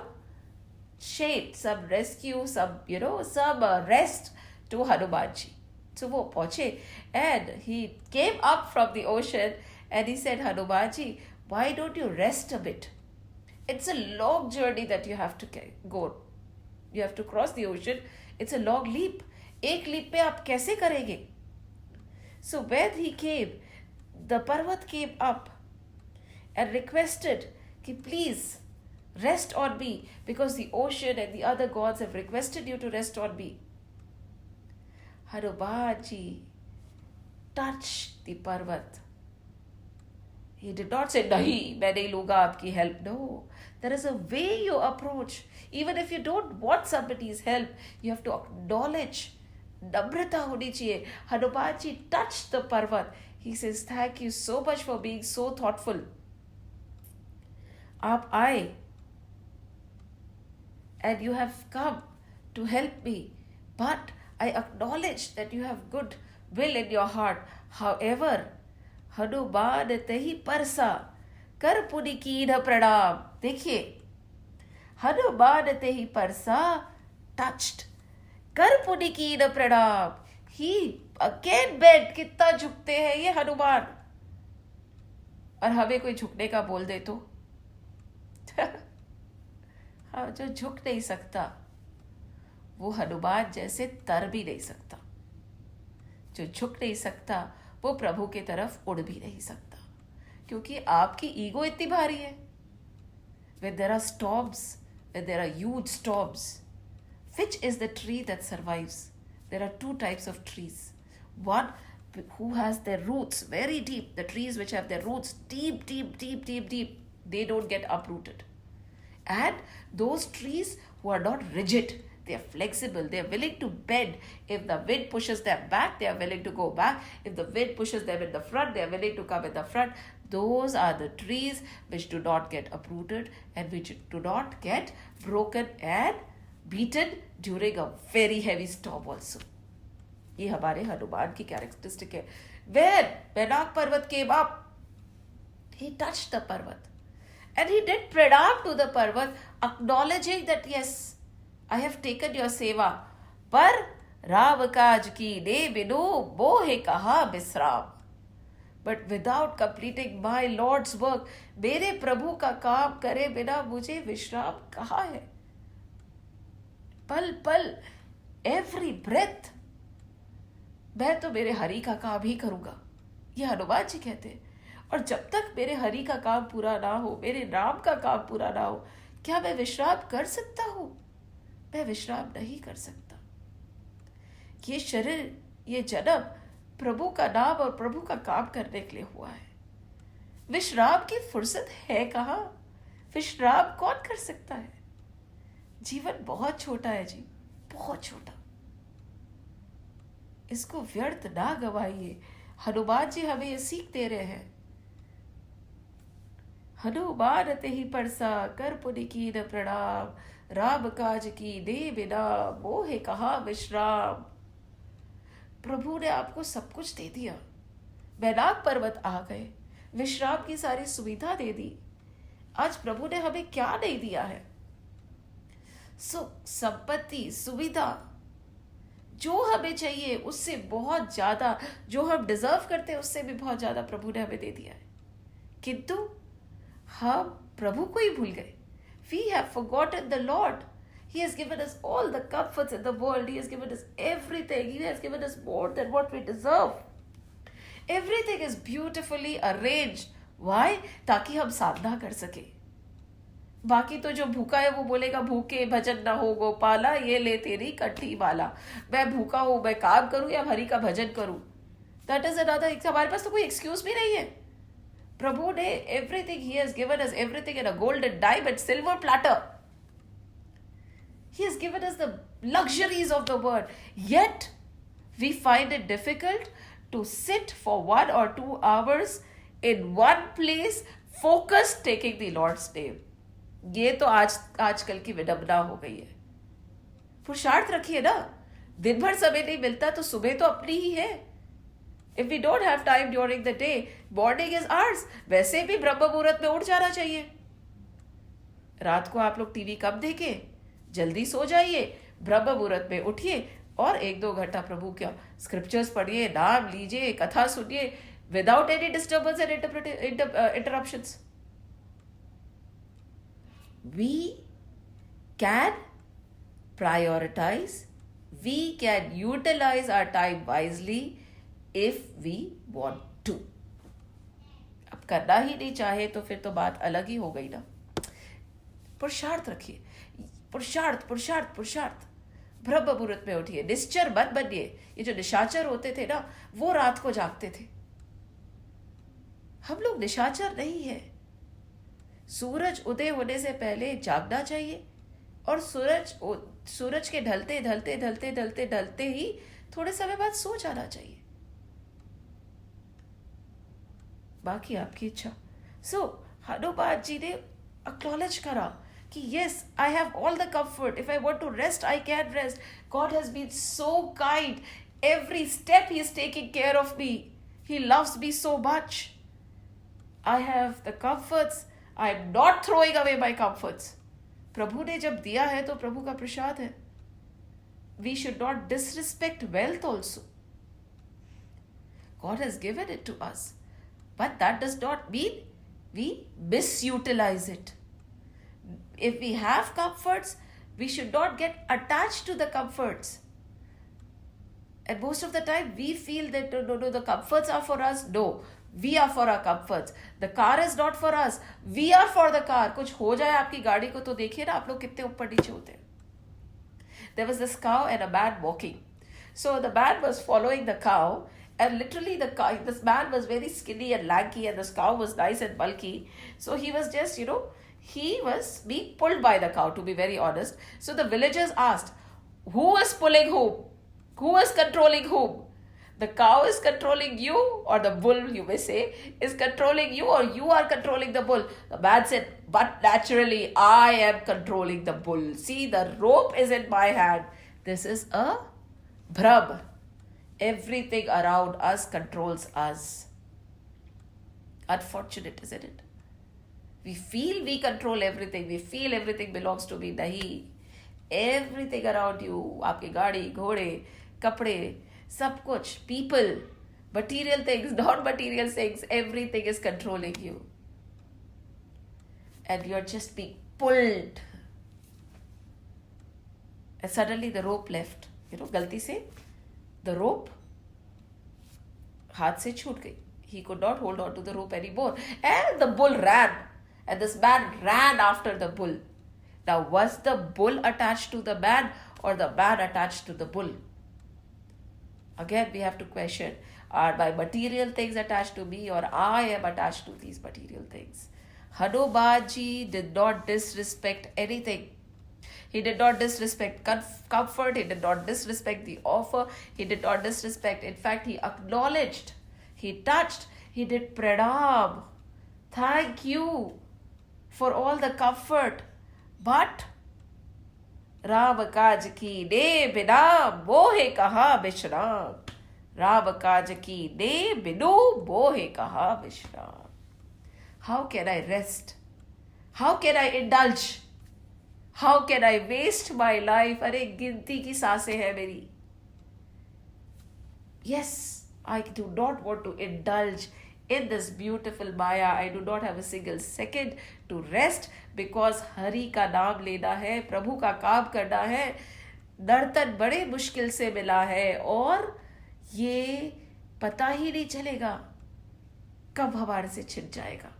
shade, some rescue, some rest to Hanumanji. So वो पहुंचे and he came up from the ocean and he said, Hanumanji, why don't you rest a bit? It's a long journey that you have to go. You have to cross the ocean. It's a long leap. एक leap पे आप कैसे करेंगे? So when he came, the Parvat came up and requested कि please rest on me because the ocean and the other gods have requested you to rest on me. Hanumanji touched the Parvat. He did not say, nahi, main nahi lunga aapki help. No, there is a way you approach. Even if you don't want somebody's help, you have to acknowledge. Namrata honi chahiye. Hanumanji touched the Parvat. He says, thank you so much for being so thoughtful. Aap aaye and you have come to help me. But I acknowledge that you have good will in your heart. However, Hanuman tehi parsa कर पुनि कीन प्रणाम. देखिए, हनुमान तेहि Parsa touched कर पुनि कीन प्रणाम. He again bent. कितना झुकते हैं ये हनुमान. और हमें कोई झुकने का बोल दे तो हाँ, जो झुक नहीं सकता वो हनुमान जैसे तर भी नहीं सकता. जो झुक नहीं सकता वो प्रभु के तरफ उड़ भी नहीं सकता, क्योंकि आपकी ईगो इतनी भारी है. When there are storms, when there are huge storms, which is the tree that survives? There are two types of trees. One who has their roots very deep. The trees which have their roots deep, they don't get uprooted. And those trees who are not rigid, they are flexible, they are willing to bend. If the wind pushes them back, they are willing to go back. If the wind pushes them in the front, they are willing to come in the front. Those are the trees which do not get uprooted and which do not get broken and beaten during a very heavy storm also. ये हमारे हनुमान की characteristic है. When Mainak Parvat came up, he touched the Parvat. And he did pranam to the Parvat, acknowledging that yes, I have taken your seva. Par Rav kaj ki ne binu mohe kaha bisram. But without completing my Lord's work, मेरे प्रभु का काम करे बिना मुझे विश्राम कहाँ है? पल पल, every breath, मैं तो मेरे हरि का काम ही करूँगा. ये हनुमान जी कहते हैं. और जब तक मेरे हरि का काम पूरा ना हो, मेरे नाम का काम पूरा ना हो, क्या मैं विश्राम कर सकता हूँ? मैं विश्राम नहीं कर सकता. ये शरीर, ये जन्म प्रभु का नाम और प्रभु का काम करने के लिए हुआ है. विश्राम की फुर्सत है कहाँ? विश्राम कौन कर सकता है? जीवन बहुत छोटा है जी, बहुत छोटा. इसको व्यर्थ ना गवाइए. हनुमान जी हमें ये सीख दे रहे हैं. हनुमान तेहि परसा कर पुनि कीन प्रणाम. राम काज की दे बिना मोहे कहा विश्राम. प्रभु ने आपको सब कुछ दे दिया. मैनाक पर्वत आ गए, विश्राम की सारी सुविधा दे दी. आज प्रभु ने हमें क्या नहीं दिया है? सुख, संपत्ति, सुविधा, जो हमें चाहिए उससे बहुत ज्यादा, जो हम डिजर्व करते हैं उससे भी बहुत ज्यादा प्रभु ने हमें दे दिया है. किंतु हम प्रभु को ही भूल गए. We have forgotten the Lord. He has given us all the comforts in the world. He has given us everything. He has given us more than what we deserve. Everything is beautifully arranged. Why? ताकि हम साधना कर सके. बाकी तो जो भूखा है वो बोलेगा भूखे भजन ना हो गोपाला, ये ले तेरी कट्टी वाला. मैं भूखा हूं, मैं काम करूं या हरि का भजन करूं. That is another. हमारे पास तो कोई एक्सक्यूज भी नहीं है. प्रभु ने everything, he has given us everything in a golden diamond silver platter. He has given us the luxuries of the world. Yet, we find it difficult to sit for 1 or 2 hours in one place, focused, taking the Lord's name. ये तो आजकल की विडंबना हो गई है. पुरुषार्थ रखिए ना. दिन भर समय नहीं मिलता तो सुबह तो अपनी ही है. If we don't have time during the day, morning is ours. वैसे भी ब्रह्म मुहूर्त में उठ जाना चाहिए. रात को आप लोग टीवी कब देखें, जल्दी सो जाइए, ब्रह्म मुहूर्त में उठिए और 1-2 घंटा प्रभु क्या स्क्रिप्चर्स पढ़िए, नाम लीजिए, कथा सुनिए, without any disturbance and interruptions. We can prioritize, we can utilize our time wisely if we want to. अब करना ही नहीं चाहे तो फिर तो बात अलग ही हो गई ना. पुरुषार्थ रखिए. पुरुषार्थ पुरुषार्थ पुरुषार्थ. ब्रह्म मुहूर्त में उठिए. निश्चर मत बनिए. ये जो निशाचर होते थे ना, वो रात को जागते थे. हम लोग निशाचर नहीं है. सूरज उदय होने से पहले जागना चाहिए और सूरज के ढलते ढलते ढलते ढलते ढलते ही थोड़े समय बाद सो जाना चाहिए. बाकी आपकी इच्छा. सो हनुमान जी ने एक्नॉलेज करा कि yes, I have all the comfort. If I want to rest, I can rest. God has been so kind. Every step He is taking care of me. He loves me so much. I have the comforts. I am not throwing away my comforts. प्रभु ने जब दिया है तो प्रभु का प्रसाद है. We should not disrespect wealth also. God has given it to us. But that does not mean we misutilize it. If we have comforts, we should not get attached to the comforts. And most of the time, we feel that no, the comforts are for us. No, we are for our comforts. The car is not for us. We are for the car. कुछ हो जाए आपकी गाड़ी को तो देखिए ना आप लोग कितने ऊपर नीचे होते हैं. There was this cow and a man walking. So the man was following the cow, and literally this man was very skinny and lanky, and this cow was nice and bulky. So he was just, he was being pulled by the cow, to be very honest. So the villagers asked, who is pulling whom? Who is controlling whom? The cow is controlling you, or the bull, you may say, is controlling you, or you are controlling the bull? The man said, but naturally, I am controlling the bull. See, the rope is in my hand. This is a bhram. Everything around us controls us. Unfortunate, isn't it? We feel we control everything. We feel everything belongs to me. Nahi. Everything around you, आपकी गाड़ी, घोड़े, कपड़े, सब कुछ, people, material things, non-material things, everything is controlling you. And you're just being pulled. And suddenly the rope left. गलती से the rope हाथ से छूट गई. He could not hold on to the rope anymore. And the bull ran. And this man ran after the bull. Now, was the bull attached to the man or the man attached to the bull? Again, we have to question, are my material things attached to me or I am attached to these material things? Hanumanji did not disrespect anything. He did not disrespect comfort. He did not disrespect the offer. He did not disrespect. In fact, he acknowledged. He touched. He did pranam. Thank you for all the comfort. But Ram काज की ने बिना मोहे कहा विश्राम. राम काज की ने बिनु मोहे कहा विश्राम. How can I rest? How can I indulge? How can I waste my life? अरे गिनती की सांसें हैं मेरी. Yes, I do not want to indulge in this beautiful Maya. I do not have a single second to rest because Hari का नाम लेना है, प्रभु का काम करना है. नर्तन बड़े मुश्किल से मिला है और ये पता ही नहीं चलेगा कब हमारे से छिन जाएगा।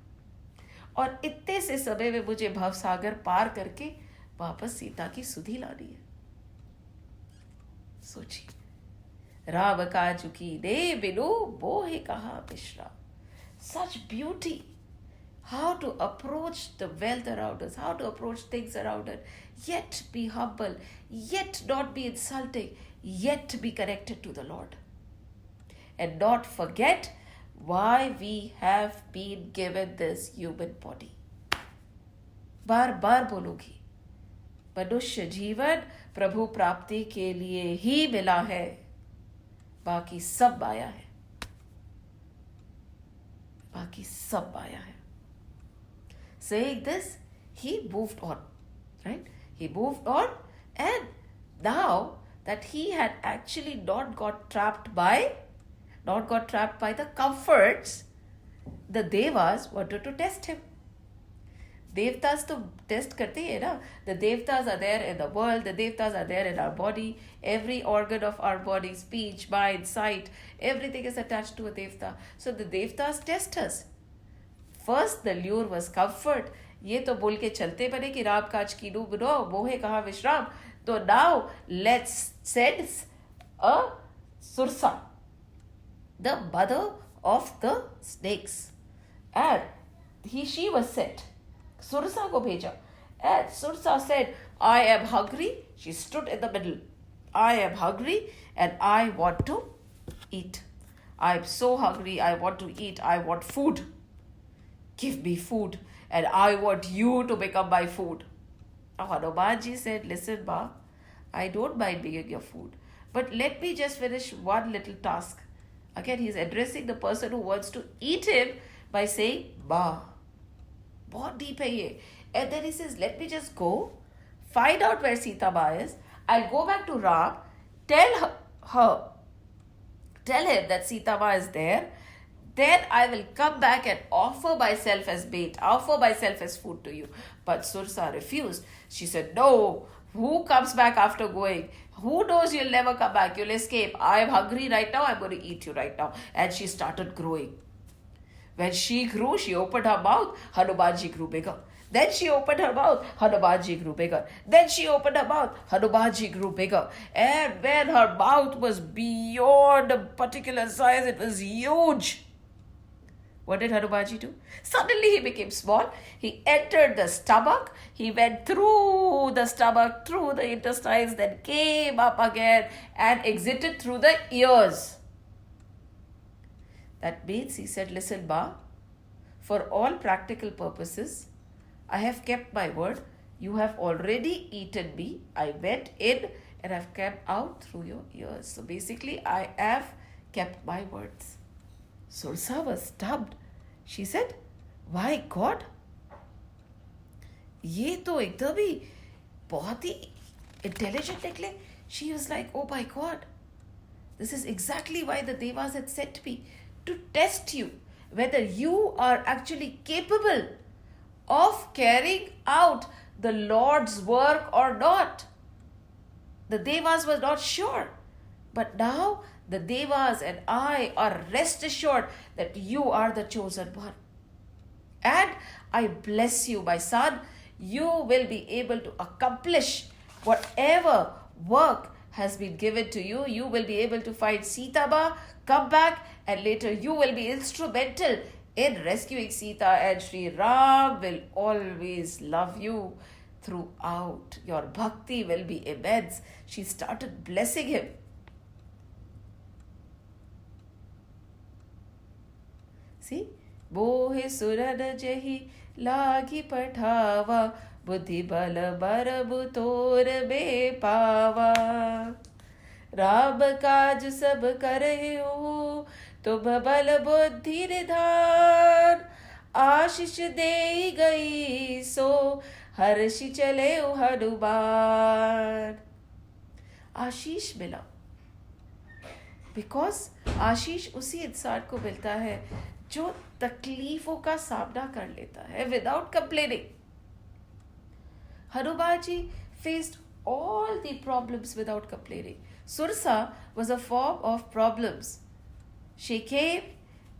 और इतने से समय में मुझे भवसागर पार करके वापस सीता की सुधि लानी है। सोचिए, राम काजू की दे बिनु मोहे कहा विश्राम। Such beauty, how to approach the wealth around us, how to approach things around us, yet be humble, yet not be insulting, yet be connected to the Lord. And not forget why we have been given this human body. बार बार बोलूंगी, मनुष्य जीवन प्रभु प्राप्ति के लिए ही मिला है, बाकी सब माया है, बाकी सब माया है। Saying this, he moved on, right? He moved on, and now that he had actually not got trapped by the comforts, the Devas wanted to test him. Devtas to test karte hai na. The Devtas are there in the world, the Devtas are there in our body, every organ of our body, speech, mind, sight, everything is attached to a Devta. So the Devtas test us. First the lure was comfort. ये तो बोल के चलते बने कि राम काज कीनू बिनो मोहे कहा विश्राम. तो now let's send a Sursa, the mother of the snakes, and she was sent. Sursa को भेजा, and Sursa said, I am hungry. She stood in the middle. I am hungry and I want to eat. I am so hungry. I want to eat. I want food. Give me food, and I want you to become my food. Hanumanji said, listen, Ma, I don't mind being your food, but let me just finish one little task. Again, he's addressing the person who wants to eat him by saying, Ma. बहुत deep है ये. And then he says, let me just go, find out where Sita Ma is. I'll go back to Ram, tell him that Sita Ma is there. Then I will come back and offer myself as bait, offer myself as food to you. But Sursa refused. She said, no, who comes back after going? Who knows you'll never come back? You'll escape. I am hungry right now. I'm going to eat you right now. And she started growing. When she grew, she opened her mouth. Hanumanji grew bigger. Then she opened her mouth. Hanumanji grew bigger. Then she opened her mouth. Hanumanji grew bigger. And when her mouth was beyond a particular size, it was huge. What did Hanumanji do? Suddenly he became small. He entered the stomach. He went through the stomach, through the intestines, then came up again and exited through the ears. That means he said, listen, Ma, for all practical purposes, I have kept my word. You have already eaten me. I went in and I've come out through your ears. So basically, I have kept my words. Sursa was stumped. She said, why God? ये तो एकदम ही बहुत ही intelligent निकले. She was like, oh my God, this is exactly why the Devas had sent me, to test you whether you are actually capable of carrying out the Lord's work or not. The Devas were not sure, but now the Devas and I are rest assured that you are the chosen one. And I bless you, my son. You will be able to accomplish whatever work has been given to you. You will be able to find Sita Ma, come back, and later you will be instrumental in rescuing Sita, and Sri Ram will always love you throughout. Your bhakti will be immense. She started blessing him. See? Bohe surad jahi lagi pathawa, buddhi bal barabu tor be pawa. Ram काज सब करे हो, तुम बल बुद्धि निधान, आशीष दे गई सो हर्षि चले हनुमान. आशीष मिला, बिकॉज आशीष उसी इंसान को मिलता है जो तकलीफों का सामना कर लेता है without complaining. Hanuman ji faced all the problems without complaining. Sursa was a form of problems. She came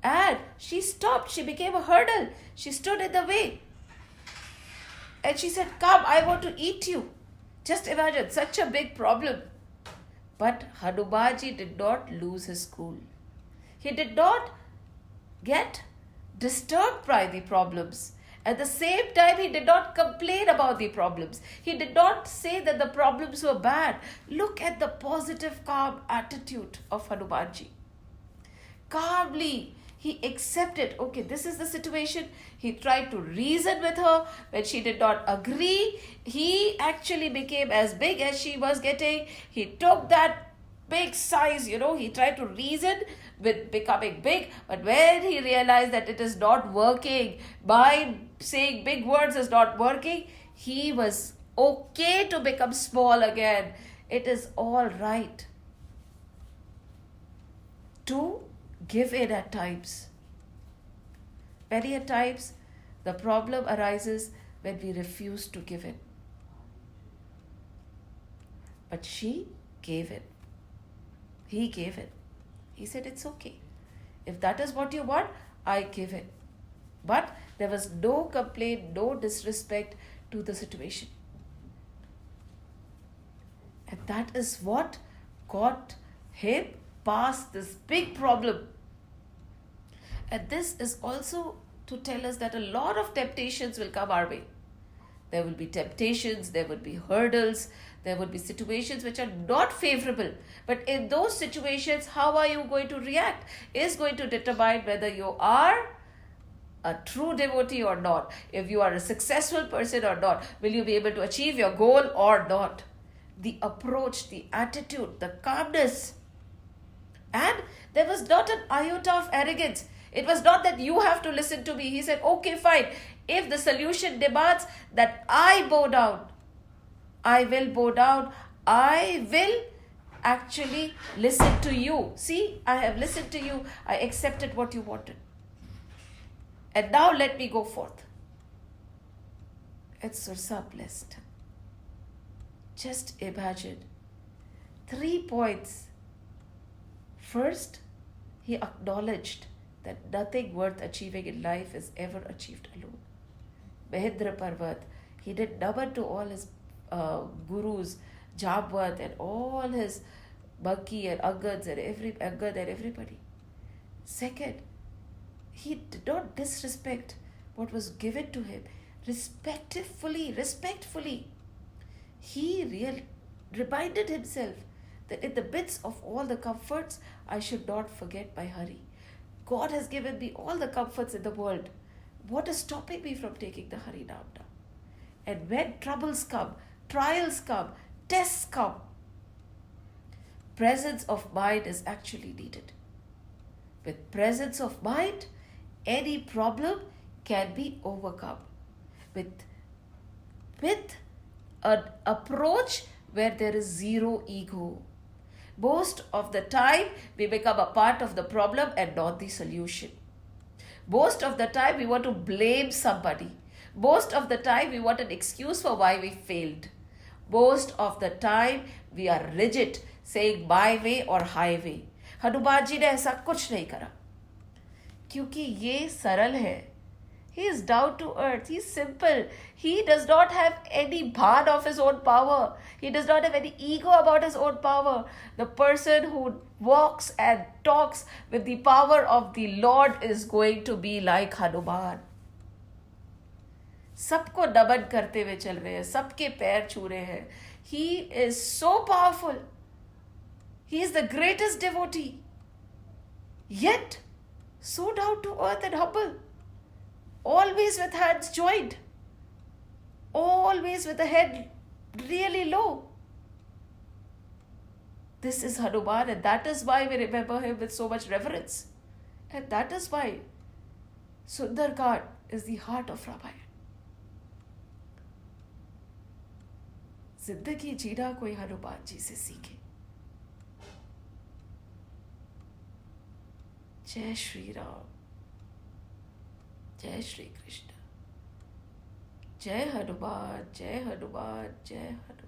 and she stopped. She became a hurdle. She stood in the way. And she said, "Come, I want to eat you." Just imagine, such a big problem. But Hanumanji did not lose his cool. He did not get disturbed by the problems. At the same time, he did not complain about the problems. He did not say that the problems were bad. Look at the positive, calm attitude of Hanumanji. Calmly, he accepted, okay, this is the situation. He tried to reason with her. When she did not agree, he actually became as big as she was getting. He took that big size, he tried to reason with becoming big. But when he realized that it is not working, by saying big words is not working, he was okay to become small again. It is all right to give in at times. Many a times, the problem arises when we refuse to give in. But she gave in. He gave in. He said, "It's okay. If that is what you want, I give in." But there was no complaint, no disrespect to the situation. And that is what got him past this big problem. And this is also to tell us that a lot of temptations will come our way. There will be temptations, there will be hurdles, there will be situations which are not favorable. But in those situations, how are you going to react is going to determine whether you are a true devotee or not. If you are a successful person or not. Will you be able to achieve your goal or not? The approach, the attitude, the calmness. And there was not an iota of arrogance. It was not that you have to listen to me. He said, okay, fine. If the solution demands that I bow down, I will bow down. I will actually listen to you. See, I have listened to you. I accepted what you wanted. And now let me go forth. And Sursa blessed him. Just imagine 3 points. First, he acknowledged that nothing worth achieving in life is ever achieved alone. Mahendra Parvat, he did naman to all his gurus, Jambwat and all his Banki and Angads and everybody. Second, he did not disrespect what was given to him. Respectfully, he reminded himself that in the midst of all the comforts, I should not forget my Hari. God has given me all the comforts in the world. What is stopping me from taking the Hari Nam now? And when troubles come, trials come, tests come, presence of mind is actually needed. With presence of mind, any problem can be overcome. With an approach where there is zero ego. Most of the time, we become a part of the problem and not the solution. Most of the time, we want to blame somebody. Most of the time, we want an excuse for why we failed. Most of the time, we are rigid, saying my way or highway. Hanuman ji ने ऐसा कुछ नहीं करा क्योंकि ये सरल है. He is down to earth. He is simple. He does not have any bhan of his own power. He does not have any ego about his own power. The person who walks and talks with the power of the Lord is going to be like Hanuman. सबको नमन करते हुए चल रहे हैं, सबके पैर छू रहे हैं. He is so powerful. He is the greatest devotee. Yet, so down to earth and humble. Always with hands joined. Always with the head really low. This is Hanuman, and that is why we remember him with so much reverence. And that is why Sundarkand is the heart of Ramayana. जिंदगी जीना कोई हनुमान जी से सीखे. जय श्री राम, जय श्री कृष्ण, जय हनुमान, जय हनुमान, जय Hanuman.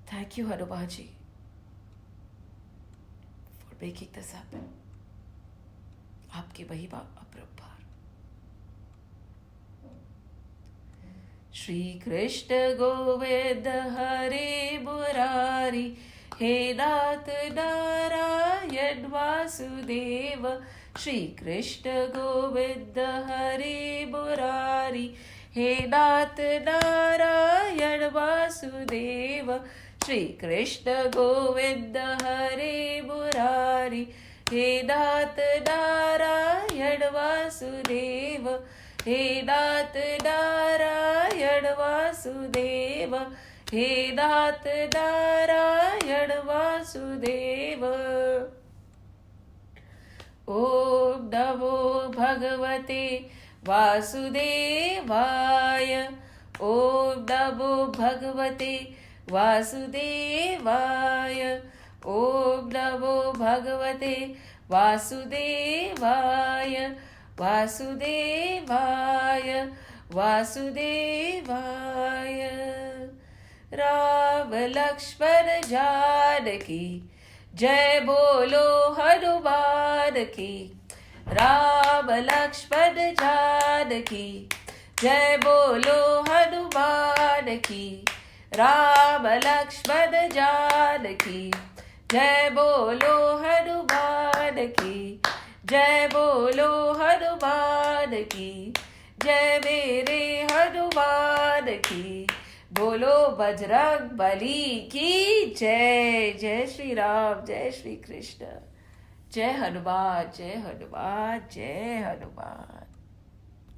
Thank you, Hanumanji. Welche ich das habe? आपकी वही अपरंपार। श्री कृष्ण गोविंद हरे मुरारी, हे नाथ नारायण वासुदेव। श्री कृष्ण गोविंद हरे मुरारी, हे नाथ नारायण वासुदेव। श्री कृष्ण गोविंद हरे मुरारी, हे नाथ नारायण वासुदेव। हे नाथ नारायण वासुदेव, हे नाथ नारायण वासुदेव। ओम नमो भगवते वासुदेवाय। ओम नमो भगवते वासुदेवाय। ओम नमो भगवते वासुदेवाय। वासुदेवाय वासुदेवाय। राम लक्ष्मण जानकी जय बोलो हनुमान की। राम लक्ष्मण जानकी जय बोलो हनुमान की। राम लक्ष्मण जानकी जय बोलो हनुमान की। जय बोलो हनुमान की। जय मेरे हनुमान की। बोलो बजरंग बली की जय। जय श्री राम, जय श्री कृष्ण। जय हनुमान, जय हनुमान, जय हनुमान।